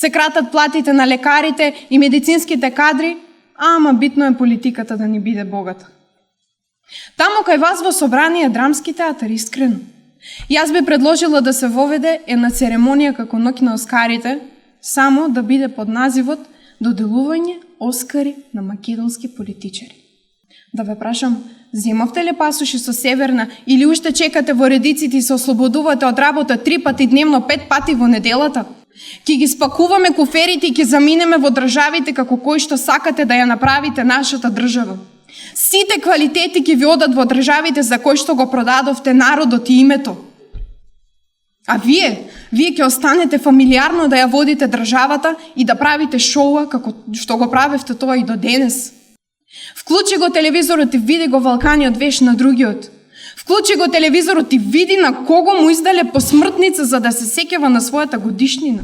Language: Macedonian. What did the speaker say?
се кратат платите на лекарите и медицинските кадри, ама битно е политиката да ни биде богата. Тамо кај вас во собрание драмски театар, искрено. И аз би предложила да се воведе една церемонија како ноќ на Оскарите, само да биде под називот доделување Оскари на македонски политичари. Да ве прашам, земавте ли пасоши со Северна или уште чекате во редиците и се ослободувате од работа 3 пати дневно, 5 пати во неделата? Ки ги спакуваме куферите и ќе заминеме во државите како кој што сакате да ја направите нашата држава. Сите квалитети ќе ви одат во државите за кои што го продадовте народот и името. А вие ќе останете фамилиарно да ја водите државата и да правите шоуа како што го правевте тоа и до денес. Вклучи го телевизорот и види го Валканиот веш на другиот. Вклучи го телевизорот и види на кого му издале посмртница за да се сеќава на својата годишнина.